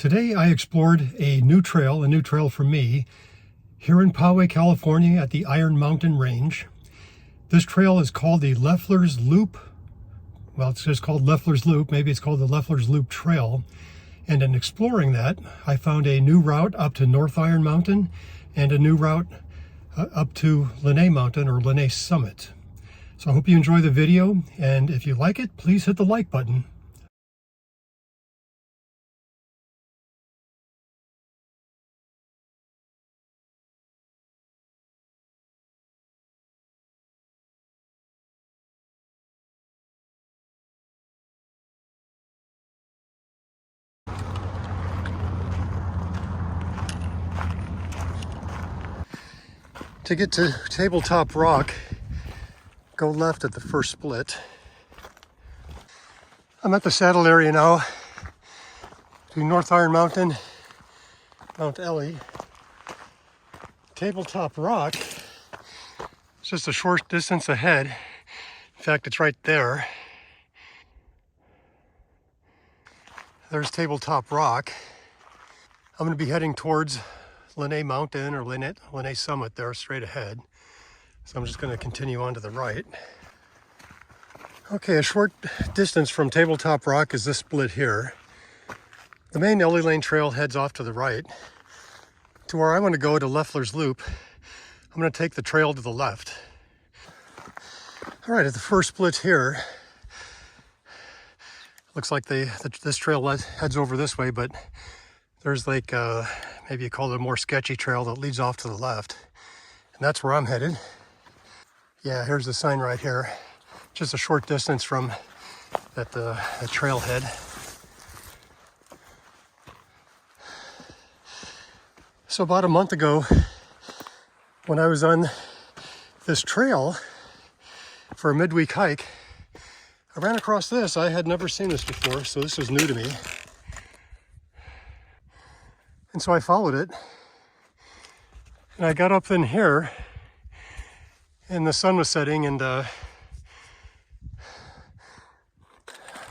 Today I explored a new trail for me, here in Poway, California at the Iron Mountain Range. This trail is called the Lefler's Loop. Well, it's just called Lefler's Loop. Maybe it's called the Lefler's Loop Trail. And in exploring that, I found a new route up to North Iron Mountain and a new route up to Lynnay Mountain or Lynnay Summit. So I hope you enjoy the video, and if you like it, please hit the like button. To get to Tabletop Rock, go left at the first split. I'm at the saddle area now between North Iron Mountain, Mount Ellie. Tabletop Rock is just a short distance ahead. In fact, it's right there. There's Tabletop Rock. I'm going to be heading towards Lynnay Mountain or Lynnay Summit there straight ahead. So I'm just going to continue on to the right. Okay, a short distance from Tabletop Rock is this split here. The main Ellie Lane trail heads off to the right. To where I want to go to Lefler's Loop, I'm going to take the trail to the left. All right, at the first split here, looks like this trail heads over this way, but there's like, maybe you call it a more sketchy trail that leads off to the left. And that's where I'm headed. Yeah, here's the sign right here. Just a short distance from the trailhead. So about a month ago, when I was on this trail for a midweek hike, I ran across this. I had never seen this before, so this was new to me. And so I followed it, and I got up in here, and the sun was setting, and the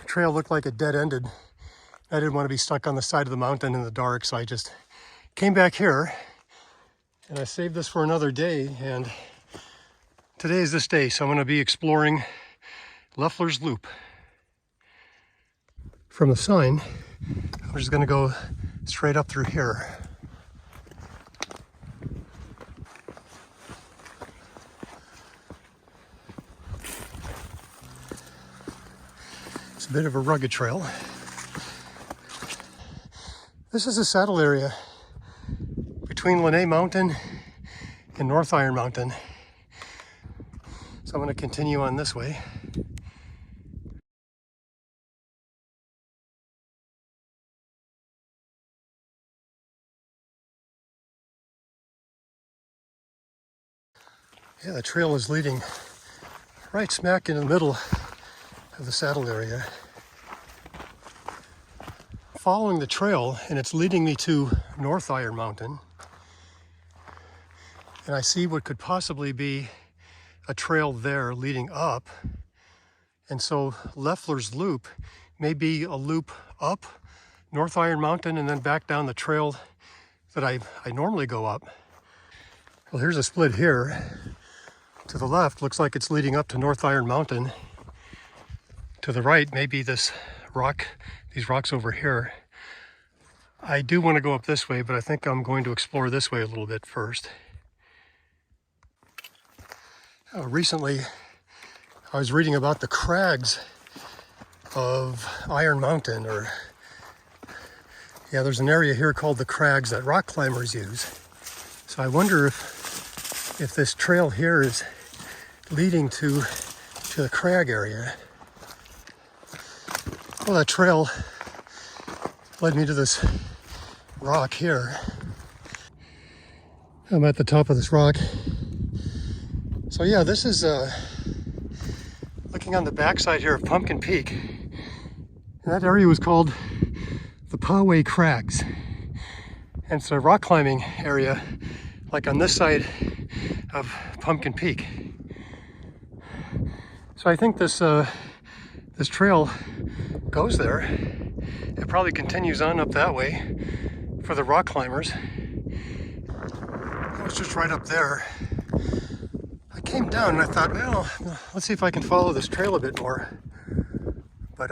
trail looked like it dead-ended. I didn't want to be stuck on the side of the mountain in the dark, so I just came back here, and I saved this for another day, and today is this day, so I'm going to be exploring Lefler's Loop. From the sign, I'm just going to go straight up through here. It's a bit of a rugged trail. This is a saddle area between Lynnay Mountain and North Iron Mountain. So I'm going to continue on this way. Yeah, the trail is leading right smack in the middle of the saddle area. Following the trail, and it's leading me to North Iron Mountain. And I see what could possibly be a trail there leading up. And so Lefler's Loop may be a loop up North Iron Mountain and then back down the trail that I normally go up. Well, here's a split here. To the left, looks like it's leading up to North Iron Mountain. To the right, maybe these rocks over here. I do want to go up this way, but I think I'm going to explore this way a little bit first. Recently, I was reading about the crags of Iron Mountain, there's an area here called the crags that rock climbers use. So I wonder if this trail here is leading to the crag area. Well, that trail led me to this rock here. I'm at the top of this rock. So yeah, this is looking on the backside here of Pumpkin Peak. And that area was called the Poway Crags. And it's a rock climbing area, like on this side of Pumpkin Peak. So I think this trail goes there. it probably continues on up that way for the rock climbers. I was just right up there. I came down and I thought, well, let's see if I can follow this trail a bit more. But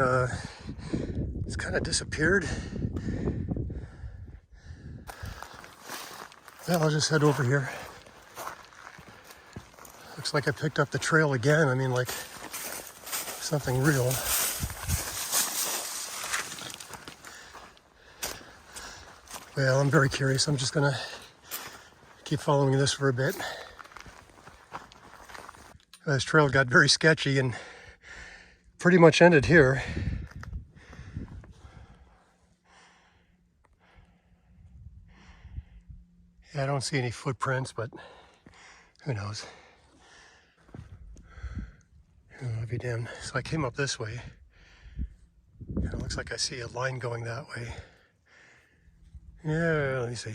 it's kind of disappeared. Well, I'll just head over here. Looks like I picked up the trail again. I mean, like something real. Well, I'm very curious. I'm just gonna keep following this for a bit. This trail got very sketchy and pretty much ended here. Yeah, I don't see any footprints, but who knows? I'll be damned. So I came up this way. It looks like I see a line going that way. Yeah, let me see.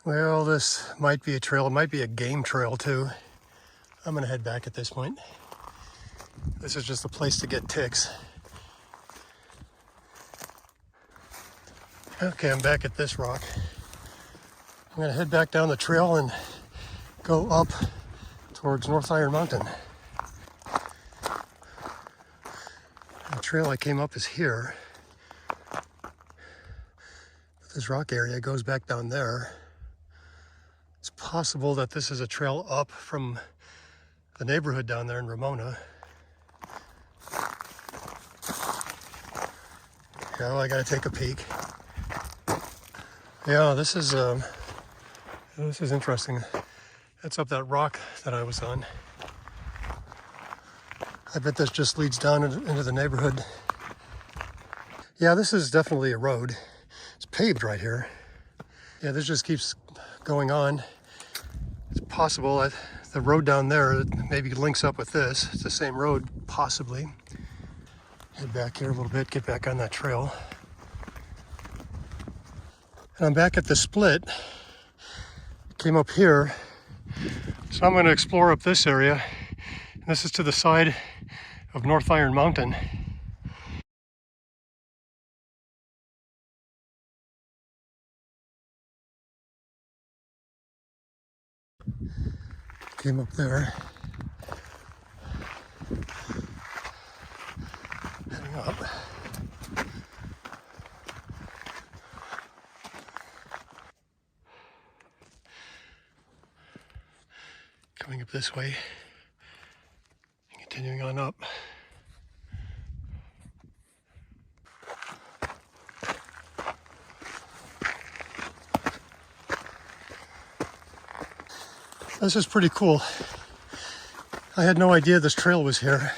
Well, this might be a trail. It might be a game trail too. I'm gonna head back at this point. This is just a place to get ticks. Okay, I'm back at this rock. I'm gonna head back down the trail and go up towards North Iron Mountain. The trail I came up is here. This rock area goes back down there. It's possible that this is a trail up from the neighborhood down there in Ramona. Yeah, well, I gotta take a peek. Yeah, this is interesting. That's up that rock that I was on. I bet this just leads down into the neighborhood. Yeah, this is definitely a road. It's paved right here. Yeah, this just keeps going on. It's possible that the road down there maybe links up with this. It's the same road, possibly. Head back here a little bit, get back on that trail. And I'm back at the split. Came up here. So I'm gonna explore up this area. This is to the side of North Iron Mountain. Came up there. Heading up. Coming up this way. Continuing on up. This is pretty cool. I had no idea this trail was here.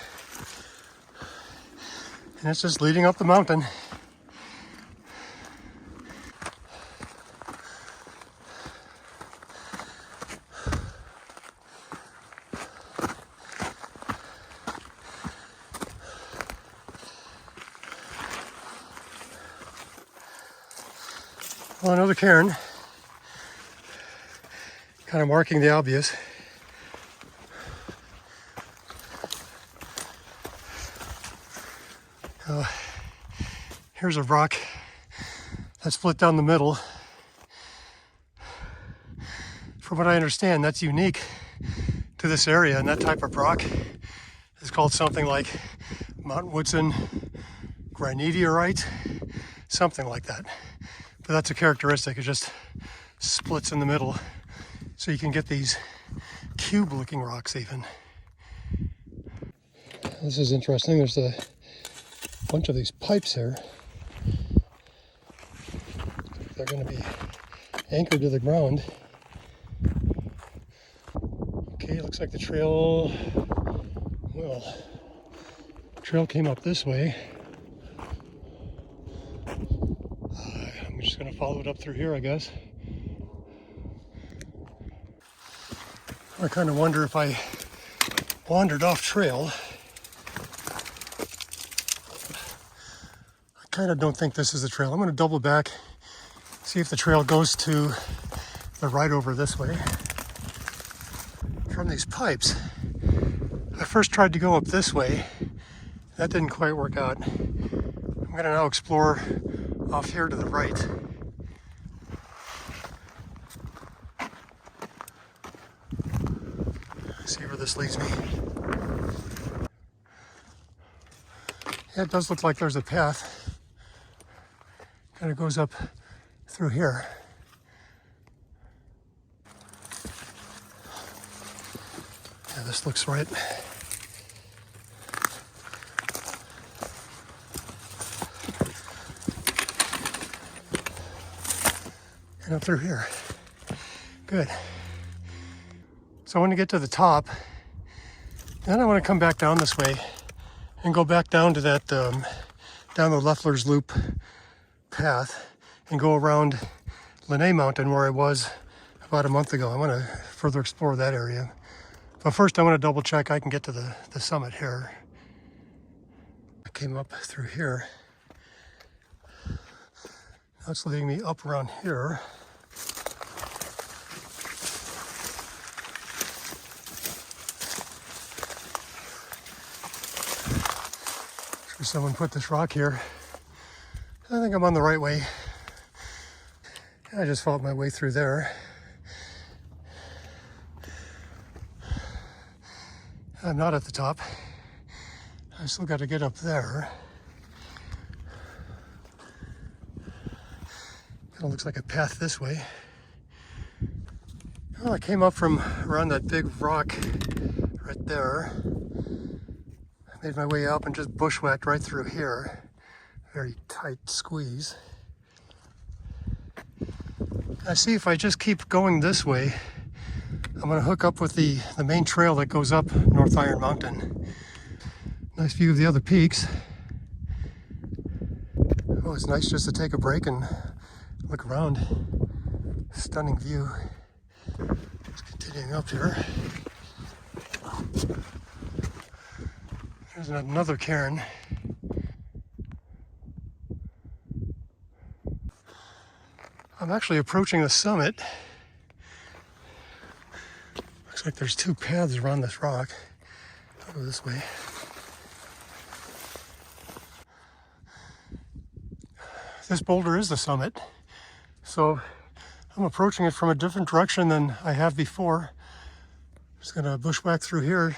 And it's just leading up the mountain. Well, another cairn. Kind of marking the obvious. Here's a rock that's split down the middle. From what I understand, that's unique to this area, and that type of rock is called something like Mount Woodson granitierite, something like that. But that's a characteristic, it just splits in the middle. So you can get these cube-looking rocks even. This is interesting. There's a bunch of these pipes here. They're going to be anchored to the ground. Okay, looks like the trail, well, the trail came up this way. I'm just going to follow it up through here, I guess. I kind of wonder if I wandered off trail. I kind of don't think this is the trail. I'm going to double back, see if the trail goes to the right over this way. From these pipes, I first tried to go up this way. That didn't quite work out. I'm going going to now explore off here to the right. See where this leads me. Yeah, it does look like there's a path. Kind of goes up through here. Yeah, this looks right. And up through here. Good. So I want to get to the top. Then I want to come back down this way and go back down to that, down the Lefler's Loop path and go around Lynnay Mountain where I was about a month ago. I want to further explore that area. But first I want to double check I can get to the summit here. I came up through here. That's leading me up around here. Someone put this rock here. I think I'm on the right way. I just fought my way through there. I'm not at the top. I still got to get up there. Kind of looks like a path this way. Well, I came up from around that big rock right there. Made my way up and just bushwhacked right through here. Very tight squeeze. I see if I just keep going this way, I'm going to hook up with the main trail that goes up North Iron Mountain. Nice view of the other peaks. Oh, it's nice just to take a break and look around. Stunning view. Just continuing up here. There's another cairn. I'm actually approaching the summit. Looks like there's two paths around this rock. I'll go this way. This boulder is the summit, so I'm approaching it from a different direction than I have before. Just gonna bushwhack through here,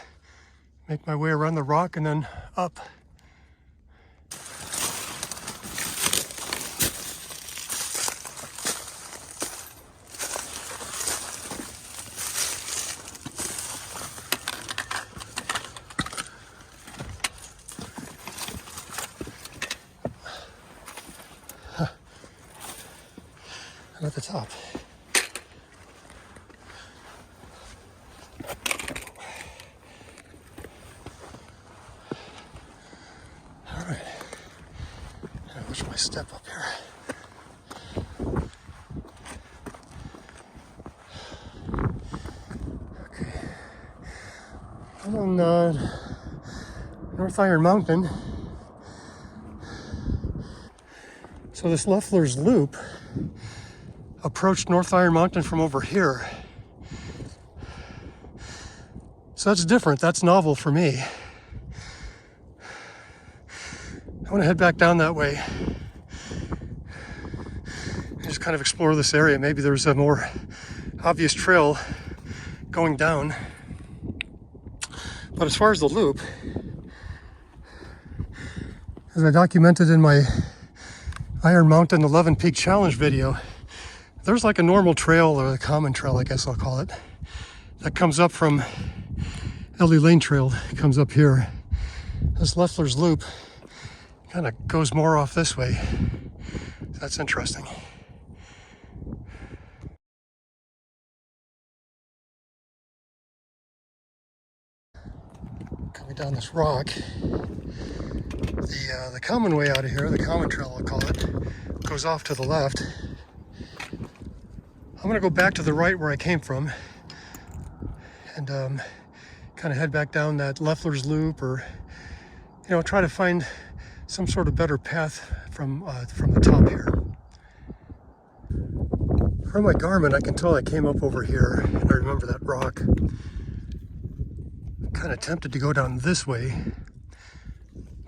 make my way around the rock and then up. I'm at the top. All right. Now watch my step up here. Okay. I'm on North Iron Mountain. So this Lefler's Loop approached North Iron Mountain from over here. So that's different, that's novel for me. I want to head back down that way and just kind of explore this area. Maybe there's a more obvious trail going down. But as far as the loop, as I documented in my Iron Mountain 11 Peak Challenge video, there's like a normal trail, or a common trail, I guess I'll call it, that comes up from Ellie Lane Trail. It comes up here. This Lefler's Loop kind of goes more off this way. That's interesting. Coming down this rock, the common way out of here, the common trail I'll call it, goes off to the left. I'm going to go back to the right where I came from and kind of head back down that Lefler's Loop, or try to find some sort of better path from the top here. From my Garmin, I can tell I came up over here, and I remember that rock. I'm kind of tempted to go down this way,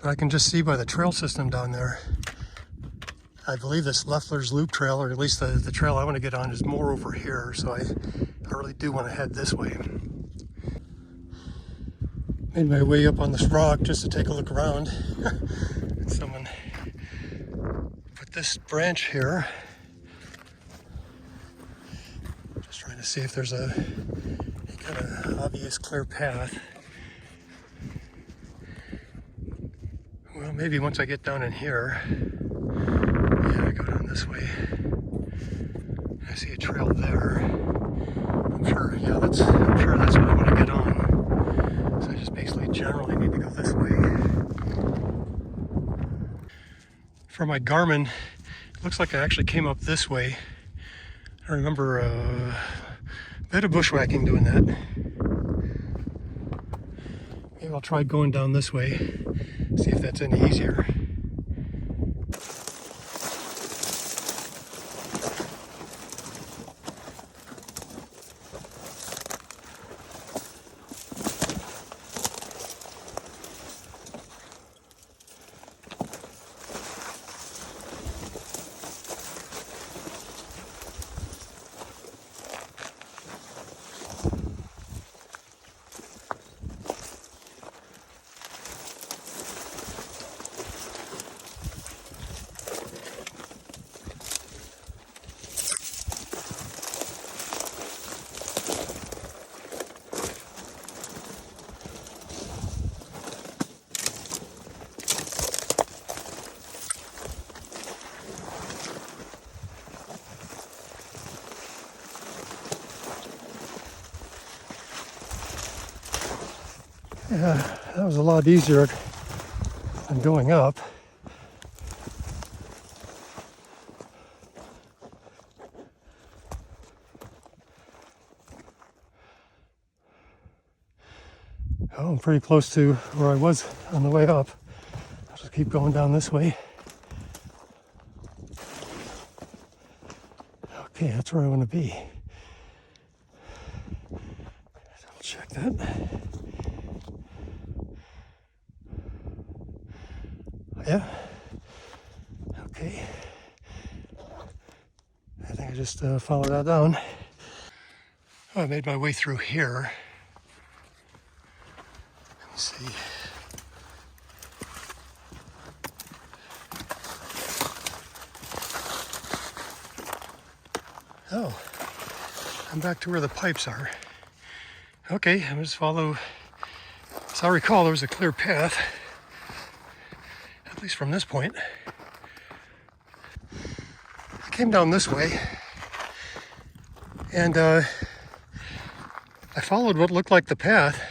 but I can just see by the trail system down there I believe this Lefler's Loop Trail, or at least the trail I want to get on, is more over here, so I really do want to head this way. Made my way up on this rock just to take a look around. Someone put this branch here. Just trying to see if there's a kind of obvious clear path. Well, maybe once I get down in here. Yeah, I go down this way. I see a trail there. I'm sure that's what I want to get on. So I just basically generally need to go this way. For my Garmin, it looks like I actually came up this way. I remember a bit of bushwhacking doing that. Maybe I'll try going down this way, see if that's any easier. Yeah, that was a lot easier than going up. Oh, I'm pretty close to where I was on the way up. I'll just keep going down this way. Okay, that's where I want to be. Double check that. Yeah. Okay. I think I just followed that down. Oh, I made my way through here. Let me see. Oh, I'm back to where the pipes are. Okay, I'm just follow. As I recall, there was a clear path, at least from this point. I came down this way, and I followed what looked like the path.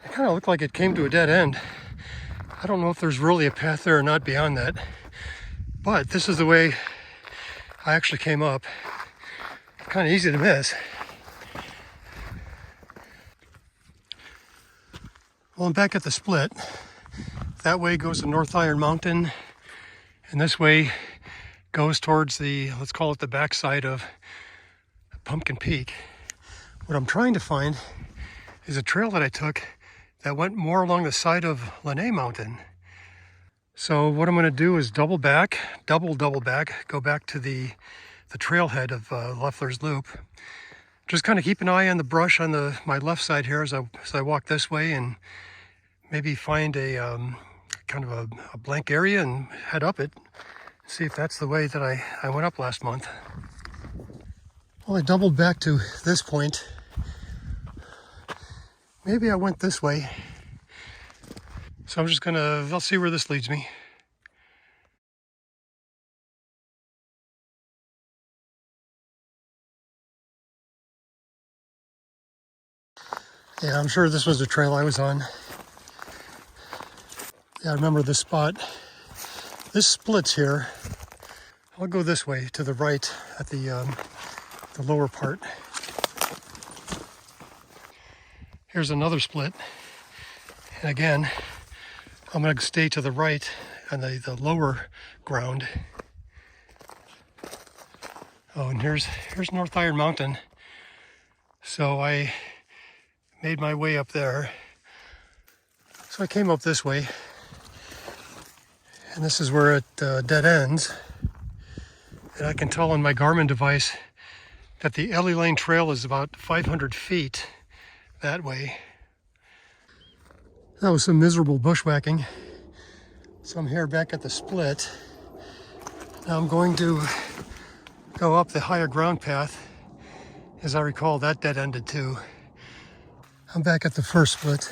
It kind of looked like it came to a dead end. I don't know if there's really a path there or not beyond that, but this is the way I actually came up. Kind of easy to miss. Well, I'm back at the split. That way goes to North Iron Mountain, and this way goes towards the, let's call it the backside of Pumpkin Peak. What I'm trying to find is a trail that I took that went more along the side of Lynnay Mountain. So what I'm going to do is double back, go back to the trailhead of Lefler's Loop. Just kind of keep an eye on the brush on my left side here as I walk this way, and maybe find a kind of a blank area and head up it. See if that's the way that I went up last month. Well, I doubled back to this point. Maybe I went this way. So I'm just I'll see where this leads me. Yeah, I'm sure this was the trail I was on. Yeah, I remember this spot. This splits here. I'll go this way to the right at the lower part. Here's another split. And again, I'm going to stay to the right on the lower ground. Oh, and here's North Iron Mountain. So I made my way up there. So I came up this way. And this is where it dead ends. And I can tell on my Garmin device that the Ellie Lane Trail is about 500 feet that way. That was some miserable bushwhacking. So I'm here back at the split. Now I'm going to go up the higher ground path. As I recall, that dead ended too. I'm back at the first split.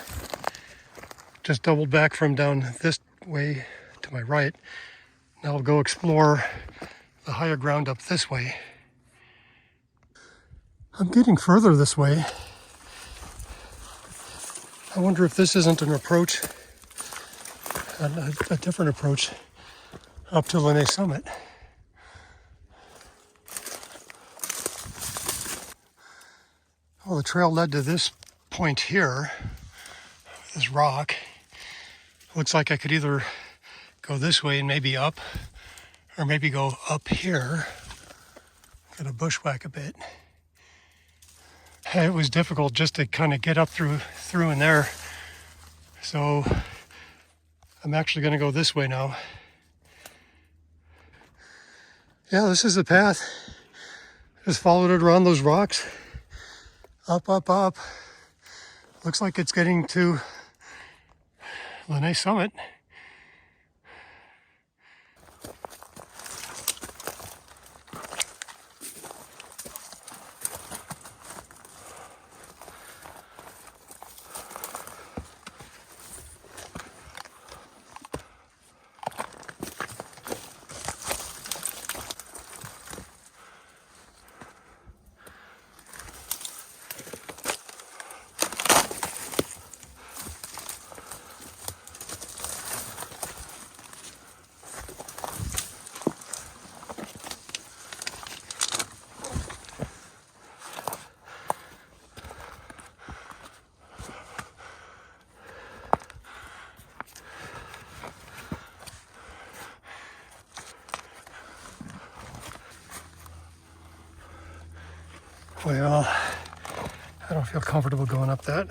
Just doubled back from down this way to my right. Now I'll go explore the higher ground up this way. I'm getting further this way. I wonder if this isn't an approach, a different approach up to Lynnay Summit. Well, the trail led to this point here, this rock. Looks like I could either go this way and maybe up, or maybe go up here. Gonna bushwhack a bit. It was difficult just to kind of get up through in there. So I'm actually gonna go this way now. Yeah, this is the path. Just followed it around those rocks. Up, up, up. Looks like it's getting to Lynnay Summit. Well, I don't feel comfortable going up that.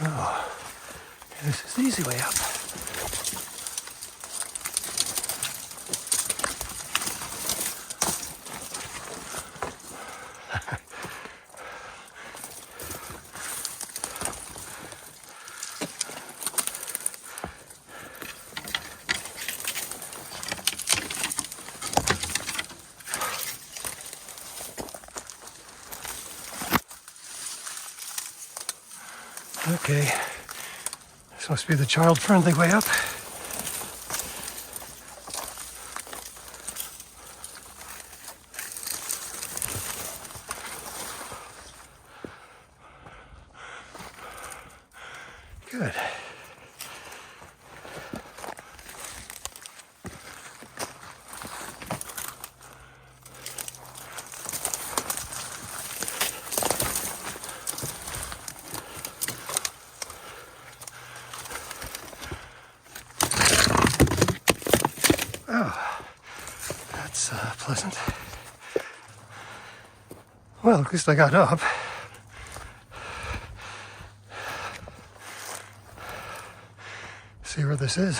Oh, this is the easy way up. Okay, this must be the child-friendly way up. Good. Oh, that's pleasant. Well, at least I got up. See where this is.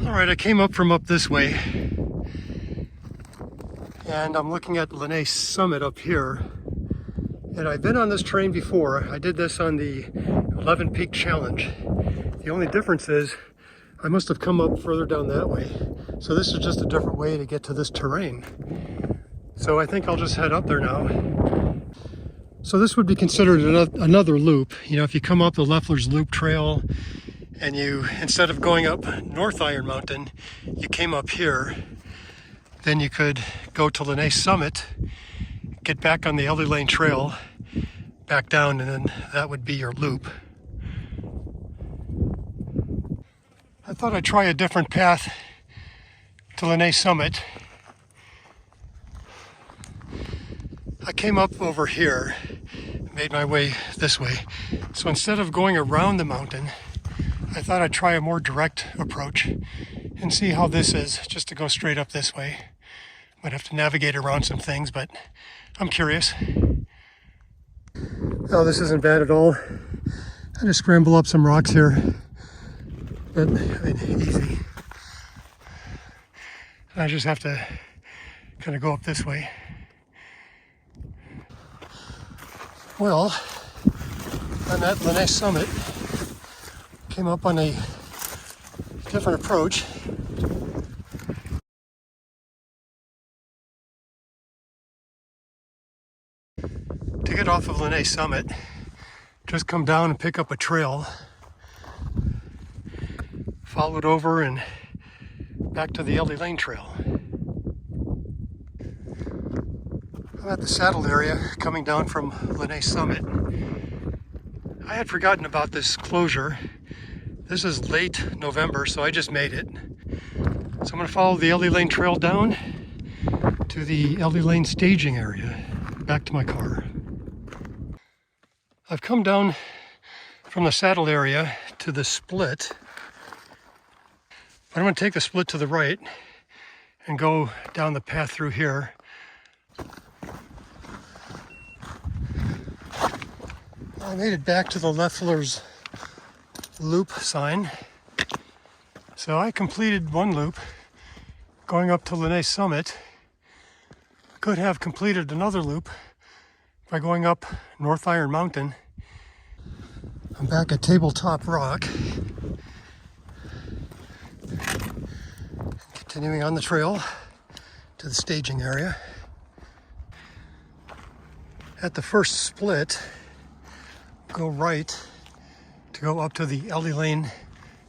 All right, I came up from up this way, and I'm looking at Lynnay Summit up here. And I've been on this train before. I did this on the 11 Peak Challenge. The only difference is I must have come up further down that way. So this is just a different way to get to this terrain. So I think I'll just head up there now. So this would be considered another loop. You know, if you come up the Lefler's Loop Trail, and you, instead of going up North Iron Mountain, you came up here, then you could go to Lynnay Summit, get back on the Ellie Lane Trail, back down, and then that would be your loop. I thought I'd try a different path to Lynnay Summit. I came up over here, made my way this way. So instead of going around the mountain, I thought I'd try a more direct approach and see how this is, just to go straight up this way. Might have to navigate around some things, but I'm curious. Oh, this isn't bad at all. I just scramble up some rocks here, but I mean, easy. I just have to kind of go up this way. Well, I'm at Lynnay Summit. Came up on a different approach. To get off of Lynnay Summit, just come down and pick up a trail. Follow it over and back to the Ellie Lane Trail. I'm at the saddle area coming down from Lynnay Summit. I had forgotten about this closure. This is late November, so I just made it. So I'm going to follow the Ellie Lane Trail down to the Ellie Lane staging area, back to my car. I've come down from the saddle area to the split. But I'm going to take the split to the right and go down the path through here. I made it back to the Lefler's loop sign. So I completed one loop going up to Lynnay Summit. Could have completed another loop by going up North Iron Mountain. I'm back at Tabletop Rock. Continuing on the trail to the staging area. At the first split, go right to go up to the Ellie Lane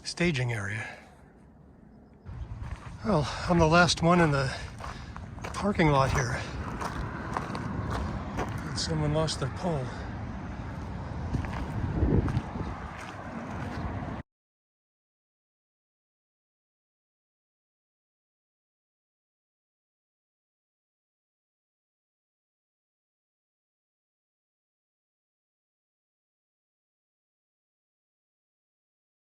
staging area. Well, I'm the last one in the parking lot here. Someone lost their pole.